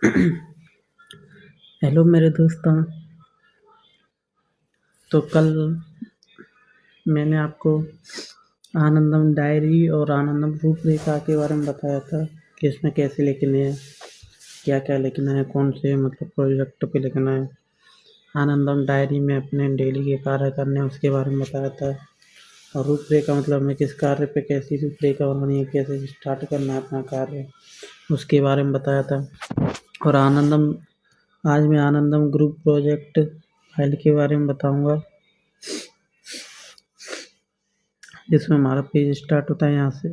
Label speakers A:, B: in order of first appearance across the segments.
A: Hello मेरे दोस्तों। तो कल मैंने आपको आनंदम डायरी और आनंदम रूपरेखा के बारे में बताया था कि इसमें कैसे लिखने हैं, क्या क्या लिखना है, कौन से प्रोजेक्ट पे लिखना है। आनंदम डायरी में अपने डेली के कार्य करने हैं उसके बारे में बताया था, और रूपरेखा मतलब हमें किस कार्य पे कैसी रूपरेखा बनानी है, कैसे स्टार्ट करना है अपना कार्य, उसके बारे में बताया था। और आज मैं आनंदम ग्रुप प्रोजेक्ट फाइल के बारे में बताऊंगा, जिसमें हमारा पेज स्टार्ट होता है यहाँ से।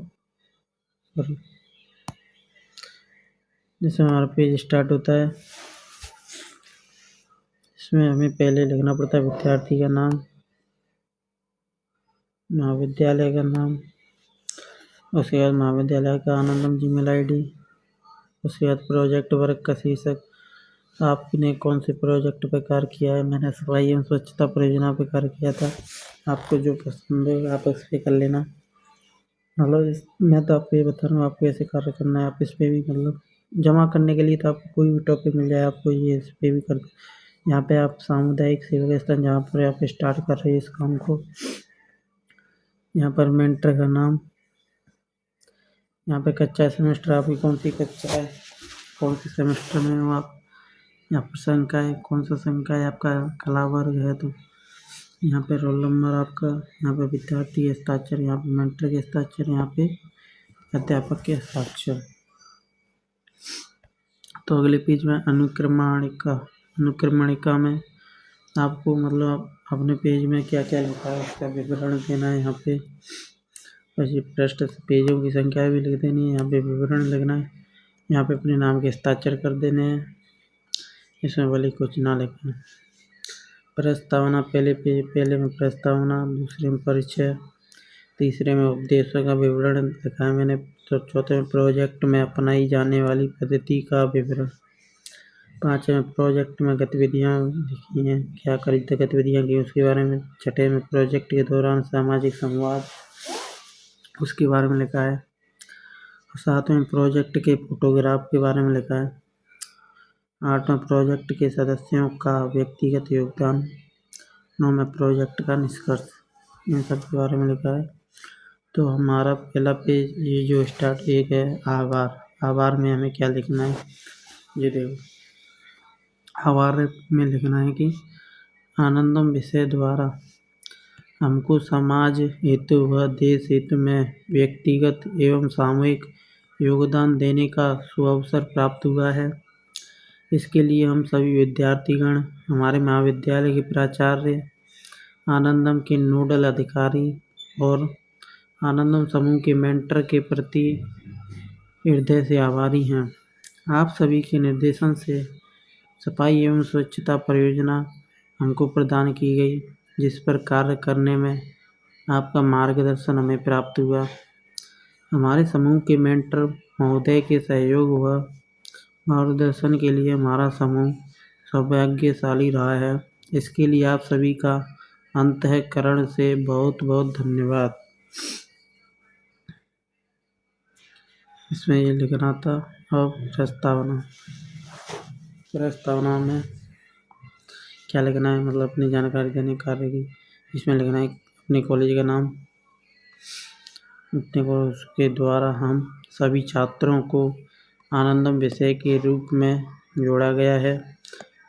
A: जिसमें हमारा पेज स्टार्ट होता है, इसमें हमें पहले लिखना पड़ता है विद्यार्थी का नाम, महाविद्यालय का नाम, उसके बाद महाविद्यालय का आनंदम जीमेल आईडी, उसके बाद प्रोजेक्ट वर्क का शीर्षक, आपने कौन से प्रोजेक्ट पे कार्य किया है। मैंने सफाई एवं स्वच्छता परियोजना पे कार्य किया था। आपको जो पसंद है आप इस पे कर लेना। मैं तो आपको ये बता रहा हूँ आपको ऐसे कार्य करना है। आप इस पे भी जमा करने के लिए तो आपको कोई भी टॉपिक मिल जाए, आपको ये इस पे भी कर। यहाँ पे आप सामुदायिक सेवा स्थान जहाँ पर आप स्टार्ट कर रहे हैं इस काम को, यहाँ पर मेंटर का नाम, यहाँ पे कक्षा सेमेस्टर आपकी कौन सी कक्षा है, कौन से सेमेस्टर में हो आप, यहाँ पर संख्या है, कौन सा संख्या है आपका, कला वर्ग है तो यहाँ पे रोल नंबर आपका, यहाँ पे विद्यार्थी के हस्ताक्षर, यहाँ पे मेंटर के हस्ताक्षर, यहाँ पे अध्यापक के हस्ताक्षर। तो अगले पेज में अनुक्रमणिका में आपको अपने पेज में क्या क्या लिखा है उसका विवरण देना है। यहाँ पे बस ये पृष्ठ पेजों की संख्या भी लिख देनी है, यहाँ पे विवरण लिखना है, यहाँ पे अपने नाम के हस्ताक्षर कर देने हैं, इसमें भले कुछ ना लिखें। प्रस्तावना पहले में प्रस्तावना, दूसरे में परिचय, तीसरे में उपदेशों का विवरण लिखा है मैंने। तो चौथे में प्रोजेक्ट में अपनाई जाने वाली पद्धति का विवरण, पाँचवें में प्रोजेक्ट में गतिविधियाँ लिखी हैं, क्या गतिविधियाँ की उसके बारे में। छठे में प्रोजेक्ट के दौरान सामाजिक संवाद, उसके बारे में लिखा है। सातवें प्रोजेक्ट के फोटोग्राफ के बारे में लिखा है। आठवें प्रोजेक्ट के सदस्यों का व्यक्तिगत योगदान। नौवें प्रोजेक्ट का निष्कर्ष, इन सब के बारे में लिखा है। तो हमारा पहला पेज ये जो स्टार्ट एक है आभार में हमें क्या लिखना है, ये देखो। आभार में लिखना है कि आनंदम विषय द्वारा हमको समाज हेतु व देश हित में व्यक्तिगत एवं सामूहिक योगदान देने का सुअवसर प्राप्त हुआ है। इसके लिए हम सभी विद्यार्थीगण, हमारे महाविद्यालय के प्राचार्य, आनंदम के नोडल अधिकारी और आनंदम समूह के मेंटर के प्रति हृदय से आभारी हैं। आप सभी के निर्देशन से सफाई एवं स्वच्छता परियोजना हमको प्रदान की गई, जिस पर कार्य करने में आपका मार्गदर्शन हमें प्राप्त हुआ। हमारे समूह के मेंटर महोदय के सहयोग व मार्गदर्शन के लिए हमारा समूह सौभाग्यशाली रहा है। इसके लिए आप सभी का अंतःकरण से बहुत बहुत धन्यवाद। इसमें ये लिखना था। और प्रस्तावना में क्या लिखना है, अपनी जानकारी देने कार्य की। इसमें लिखना है अपने कॉलेज का नाम, अपने कॉलेज के द्वारा हम सभी छात्रों को आनंदम विषय के रूप में जोड़ा गया है।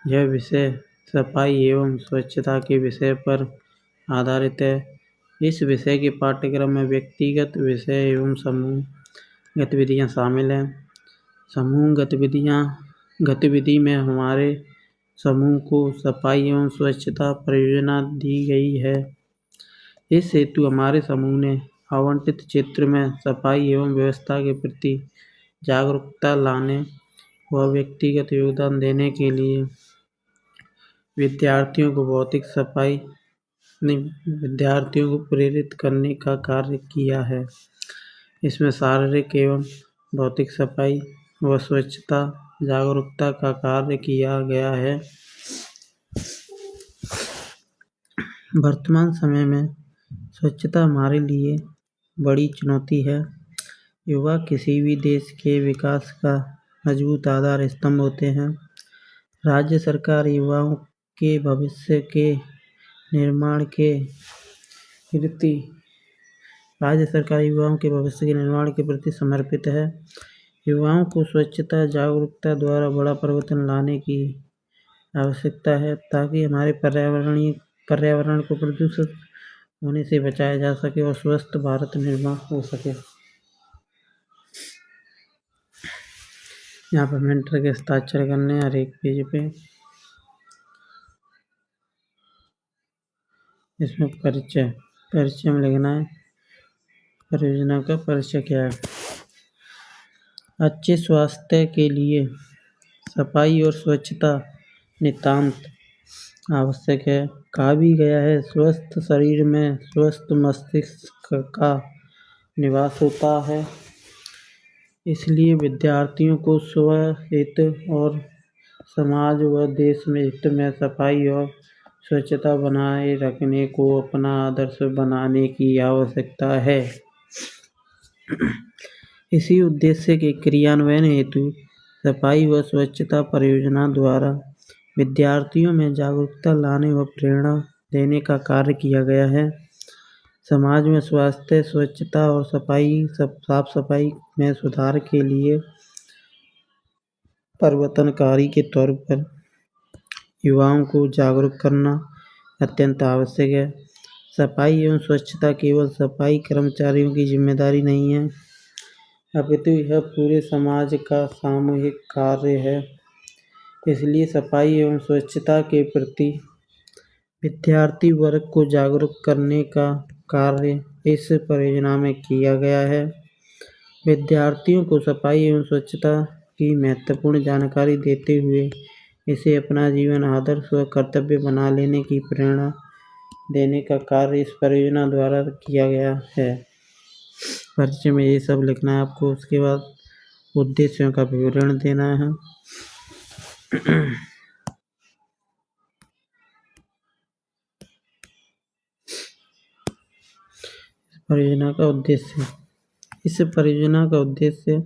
A: यह विषय सफाई एवं स्वच्छता के विषय पर आधारित है। इस विषय के पाठ्यक्रम में व्यक्तिगत विषय एवं समूह गतिविधियाँ शामिल हैं। समूह गतिविधि में हमारे समूह को सफाई एवं स्वच्छता परियोजना दी गई है। इस हेतु हमारे समूह ने आवंटित क्षेत्र में सफाई एवं व्यवस्था के प्रति जागरूकता लाने व व्यक्तिगत योगदान देने के लिए विद्यार्थियों को प्रेरित करने का कार्य किया है। इसमें शारीरिक एवं भौतिक सफाई व स्वच्छता जागरूकता का कार्य किया गया है। वर्तमान समय में स्वच्छता हमारे लिए बड़ी चुनौती है। युवा किसी भी देश के विकास का मजबूत आधार स्तंभ होते हैं। राज्य सरकार युवाओं के भविष्य के निर्माण के प्रति समर्पित है। युवाओं को स्वच्छता जागरूकता द्वारा बड़ा परिवर्तन लाने की आवश्यकता है, ताकि हमारे पर्यावरण को प्रदूषित होने से बचाया जा सके और स्वस्थ भारत निर्माण हो सके। यहाँ पर मेंटर के हस्ताक्षर करने हैं हर एक पेज पे। इसमें परिचय में लिखना है परियोजना का परिचय क्या है। अच्छे स्वास्थ्य के लिए सफाई और स्वच्छता नितांत आवश्यक है। कहा भी गया है, स्वस्थ शरीर में स्वस्थ मस्तिष्क का निवास होता है। इसलिए विद्यार्थियों को स्वहित और समाज व देश में हित में सफाई और स्वच्छता बनाए रखने को अपना आदर्श बनाने की आवश्यकता है। इसी उद्देश्य के क्रियान्वयन हेतु सफाई व स्वच्छता परियोजना द्वारा विद्यार्थियों में जागरूकता लाने व प्रेरणा देने का कार्य किया गया है। समाज में स्वास्थ्य, स्वच्छता और साफ सफाई में सुधार के लिए परिवर्तनकारी के तौर पर युवाओं को जागरूक करना अत्यंत आवश्यक है। सफाई एवं स्वच्छता केवल सफाई कर्मचारियों की जिम्मेदारी नहीं है, अपितु यह पूरे समाज का सामूहिक कार्य है। इसलिए सफाई एवं स्वच्छता के प्रति विद्यार्थी वर्ग को जागरूक करने का कार्य इस परियोजना में किया गया है। विद्यार्थियों को सफाई एवं स्वच्छता की महत्वपूर्ण जानकारी देते हुए इसे अपना जीवन आदर्श व कर्तव्य बना लेने की प्रेरणा देने का कार्य इस परियोजना द्वारा किया गया है। परिचय में ये सब लिखना है आपको। उसके बाद उद्देश्यों का विवरण देना है। परियोजना का उद्देश्य। इस परियोजना का उद्देश्य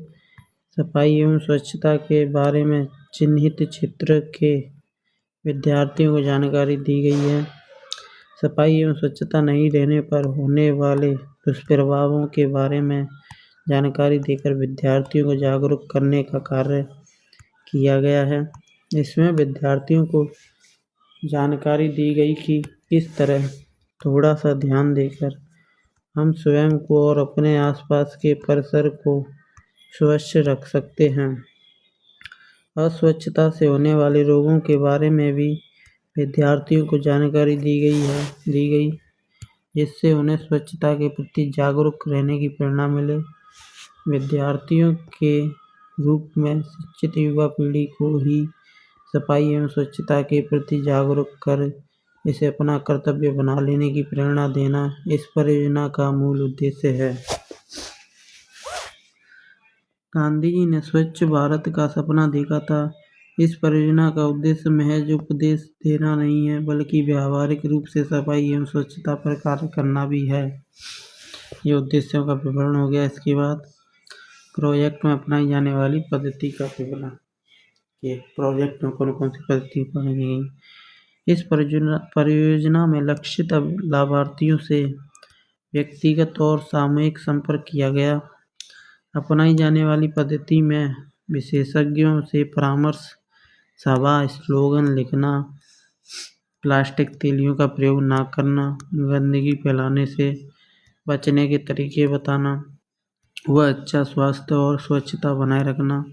A: सफाई एवं स्वच्छता के बारे में चिन्हित क्षेत्र के विद्यार्थियों को जानकारी दी गई है। सफाई एवं स्वच्छता नहीं रहने पर होने वाले दुष्प्रभावों के बारे में जानकारी देकर विद्यार्थियों को जागरूक करने का कार्य किया गया है। इसमें विद्यार्थियों को जानकारी दी गई कि किस तरह थोड़ा सा ध्यान देकर हम स्वयं को और अपने आसपास के परिसर को स्वच्छ रख सकते हैं। अस्वच्छता से होने वाले रोगों के बारे में भी विद्यार्थियों को जानकारी दी गई, जिससे उन्हें स्वच्छता के प्रति जागरूक रहने की प्रेरणा मिले। विद्यार्थियों के रूप में शिक्षित युवा पीढ़ी को ही सफाई एवं स्वच्छता के प्रति जागरूक कर इसे अपना कर्तव्य बना लेने की प्रेरणा देना इस परियोजना का मूल उद्देश्य है। गांधी जी ने स्वच्छ भारत का सपना देखा था। इस परियोजना का उद्देश्य महज उपदेश देना नहीं है, बल्कि व्यावहारिक रूप से सफाई एवं स्वच्छता पर कार्य करना भी है। ये उद्देश्यों का विवरण हो गया। इसके बाद प्रोजेक्ट में अपनाई जाने वाली पद्धति का विवरण। ये प्रोजेक्ट में कौन कौन सी पद्धति अपनाई गई। इस परियोजना में लक्षित लाभार्थियों से व्यक्तिगत और सामूहिक संपर्क किया गया। अपनाई जाने वाली पद्धति में विशेषज्ञों से परामर्श, सभा, स्लोगन लिखना, प्लास्टिक थैलियों का प्रयोग न करना, गंदगी फैलाने से बचने के तरीके बताना व अच्छा स्वास्थ्य और स्वच्छता बनाए रखना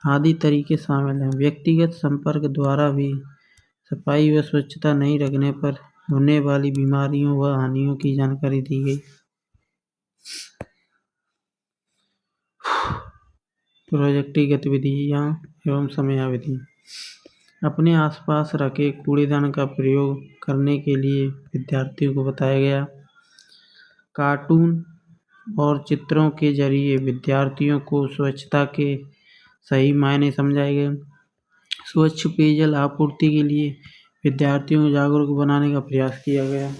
A: आदि तरीके शामिल हैं। व्यक्तिगत संपर्क द्वारा भी सफाई व स्वच्छता नहीं रखने पर होने वाली बीमारियों व हानियों की जानकारी दी गई। प्रोजेक्ट की गतिविधियाँ एवं समयावधि। अपने आसपास रखे कूड़ेदान का प्रयोग करने के लिए विद्यार्थियों को बताया गया। कार्टून और चित्रों के जरिए विद्यार्थियों को स्वच्छता के सही मायने समझाए गए। स्वच्छ पेयजल आपूर्ति के लिए विद्यार्थियों को जागरूक बनाने का प्रयास किया गया।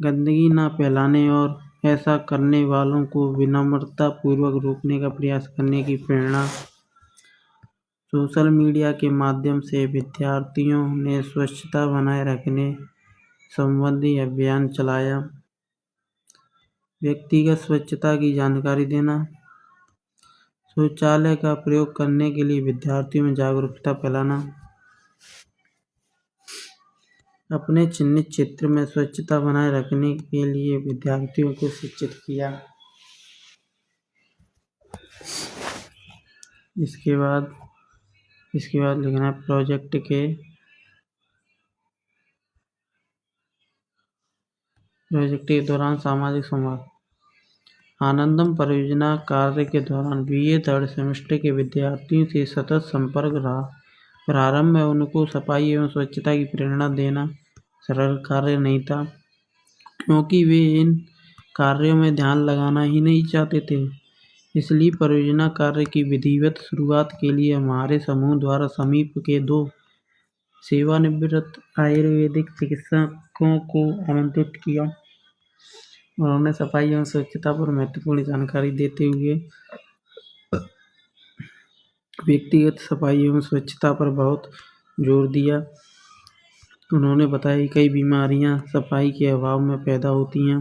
A: गंदगी न फैलाने और ऐसा करने वालों को विनम्रता पूर्वक रोकने का प्रयास करने की प्रेरणा। सोशल मीडिया के माध्यम से विद्यार्थियों ने स्वच्छता बनाए रखने संबंधी अभियान चलाया। व्यक्तिगत स्वच्छता की जानकारी देना। शौचालय का प्रयोग करने के लिए विद्यार्थियों में जागरूकता फैलाना। अपने चिन्हित क्षेत्र में स्वच्छता बनाए रखने के लिए विद्यार्थियों को शिक्षित किया। इसके बाद लिखना है प्रोजेक्ट के दौरान सामाजिक संवाद। आनंदम परियोजना कार्य के दौरान BA 3rd सेमेस्टर के विद्यार्थियों से सतत संपर्क रहा। प्रारंभ में उनको सफाई एवं स्वच्छता की प्रेरणा देना सरल कार्य नहीं था, क्योंकि वे इन कार्यों में ध्यान लगाना ही नहीं चाहते थे। इसलिए परियोजना कार्य की विधिवत शुरुआत के लिए हमारे समूह द्वारा समीप के 2 सेवानिवृत्त आयुर्वेदिक चिकित्सकों को आमंत्रित किया। उन्होंने सफाई एवं स्वच्छता पर महत्वपूर्ण जानकारी देते हुए व्यक्तिगत सफाई एवं स्वच्छता पर बहुत जोर दिया। उन्होंने बताया कि कई बीमारियां सफाई के अभाव में पैदा होती हैं।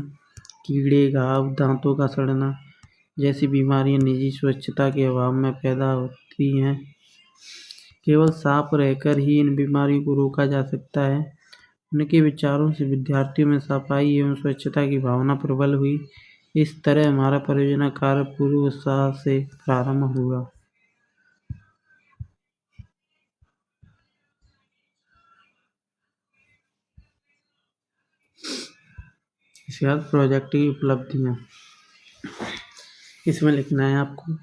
A: कीड़े, घाव, दांतों का सड़ना जैसी बीमारियां निजी स्वच्छता के अभाव में पैदा होती हैं। केवल साफ रहकर ही इन बीमारियों को रोका जा सकता है। उनके विचारों से विद्यार्थियों में सफाई एवं स्वच्छता की भावना प्रबल हुई। इस तरह हमारा परियोजना कार्य पूरे उत्साह से प्रारंभ हुआ। इसके बाद प्रोजेक्ट की उपलब्धियाँ। इसमें लिखना है आपको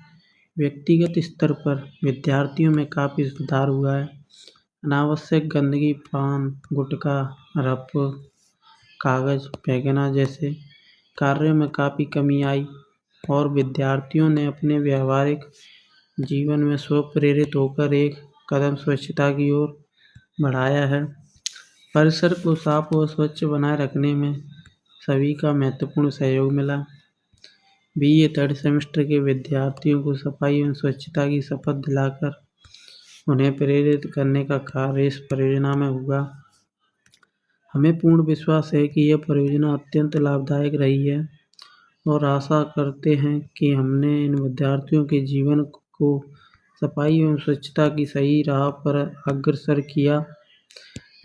A: व्यक्तिगत स्तर पर विद्यार्थियों में काफ़ी सुधार हुआ है। अनावश्यक गंदगी, पान, गुटखा, रफ, कागज फेंकना जैसे कार्यों में काफ़ी कमी आई और विद्यार्थियों ने अपने व्यावहारिक जीवन में स्वप्रेरित होकर एक कदम स्वच्छता की ओर बढ़ाया है। परिसर को साफ और स्वच्छ बनाए रखने में सभी का महत्वपूर्ण सहयोग मिला। BA 3rd सेमेस्टर के विद्यार्थियों को सफाई एवं स्वच्छता की शपथ दिलाकर उन्हें प्रेरित करने का कार्य इस परियोजना में हुआ। हमें पूर्ण विश्वास है कि यह परियोजना अत्यंत लाभदायक रही है और आशा करते हैं कि हमने इन विद्यार्थियों के जीवन को सफाई एवं स्वच्छता की सही राह पर अग्रसर किया।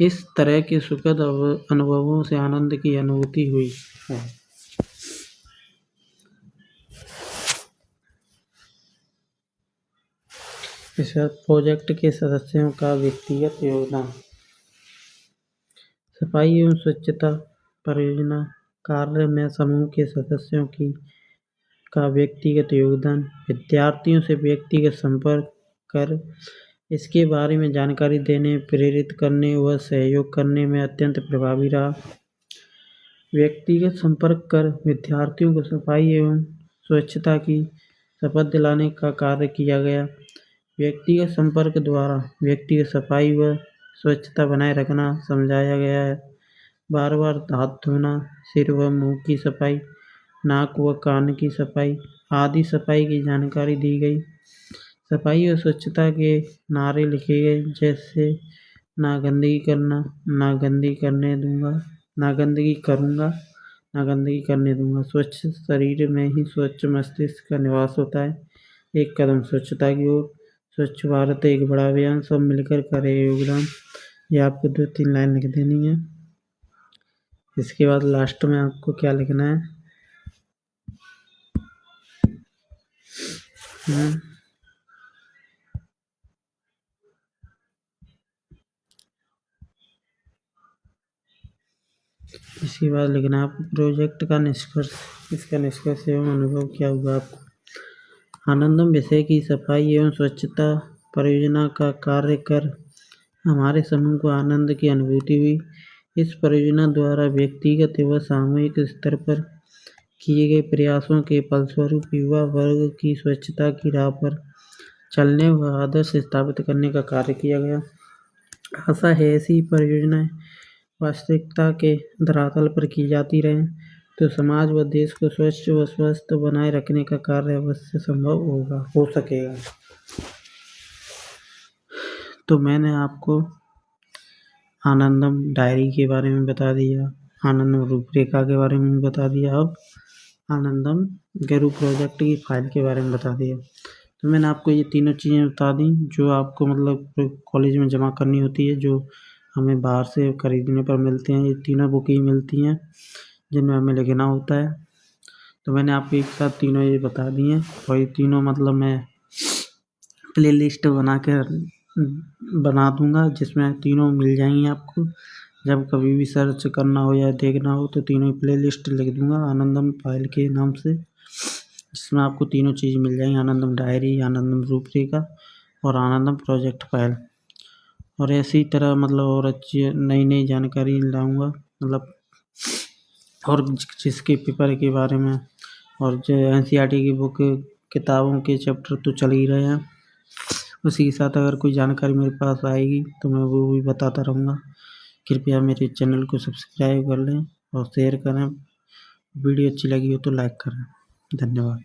A: इस तरह के सुखद अनुभवों से आनंद की अनुभूति हुई है। इस प्रोजेक्ट के सदस्यों का व्यक्तिगत योगदान। सफाई एवं स्वच्छता परियोजना कार्य में समूह के सदस्यों का व्यक्तिगत योगदान। विद्यार्थियों से व्यक्तिगत संपर्क कर इसके बारे में जानकारी देने, प्रेरित करने व सहयोग करने में अत्यंत प्रभावी रहा। व्यक्तिगत संपर्क कर विद्यार्थियों को सफाई एवं स्वच्छता की शपथ दिलाने का कार्य किया गया। व्यक्तिगत संपर्क द्वारा व्यक्तिगत सफाई व स्वच्छता बनाए रखना समझाया गया है। बार बार हाथ धोना, सिर व मुंह की सफाई, नाक व कान की सफाई आदि सफाई की जानकारी दी गई। सफाई और स्वच्छता के नारे लिखे गए, जैसे ना गंदगी करना, ना गंदगी करने दूंगा, ना गंदगी करूंगा, ना गंदगी करने दूंगा। स्वच्छ शरीर में ही स्वच्छ मस्तिष्क का निवास होता है। एक कदम स्वच्छता की ओर, स्वच्छ भारत एक बड़ा अभियान, सब मिलकर करें योगदान। ये आपको 2-3 लाइन लिख देनी है। इसके बाद लास्ट में आपको क्या लिखना है, इसके बाद लिखना है आपको प्रोजेक्ट का निष्कर्ष। इसका निष्कर्ष एवं अनुभव क्या हुआ आपको। आनंदम विषय की सफाई एवं स्वच्छता परियोजना का कार्य कर हमारे समूह को आनंद की अनुभूति हुई। इस परियोजना द्वारा व्यक्तिगत एवं सामूहिक स्तर पर किए गए प्रयासों के फलस्वरूप युवा वर्ग की स्वच्छता की राह पर चलने व आदर्श स्थापित करने का कार्य किया गया। आशा है ऐसी परियोजनाएं वास्तविकता के धरातल पर की जाती रहें तो समाज व देश को स्वच्छ व स्वस्थ बनाए रखने का कार्य अवश्य संभव हो सकेगा। तो मैंने आपको आनंदम डायरी के बारे में बता दिया, आनंदम रूपरेखा के बारे में बता दिया, अब आनंदम गेरू प्रोजेक्ट की फाइल के बारे में बता दिया। तो मैंने आपको ये तीनों चीज़ें बता दी जो आपको मतलब कॉलेज में जमा करनी होती है, जो हमें बाहर से खरीदने पर मिलते हैं। ये तीनों बुक ही मिलती हैं जिनमें हमें लिखना होता है। तो मैंने आपको एक साथ तीनों ये बता दी हैं, और ये तीनों मतलब मैं प्ले लिस्ट बना दूंगा जिसमें तीनों मिल जाएंगी आपको। जब कभी भी सर्च करना हो या देखना हो तो तीनों प्ले लिस्ट लिख दूंगा आनंदम फाइल के नाम से, जिसमें आपको तीनों चीज़ मिल जाएंगी, आनंदम डायरी, आनंदम रूपरेखा और आनंदम प्रोजेक्ट फाइल। और ऐसी तरह मतलब और अच्छी नई नई जानकारी लाऊंगा, मतलब और जिसके पेपर के बारे में, और जो NCERT की बुक किताबों के चैप्टर तो चल ही रहे हैं, उसी के साथ अगर कोई जानकारी मेरे पास आएगी तो मैं वो भी बताता रहूँगा। कृपया मेरे चैनल को सब्सक्राइब कर लें और शेयर करें। वीडियो अच्छी लगी हो तो लाइक करें। धन्यवाद।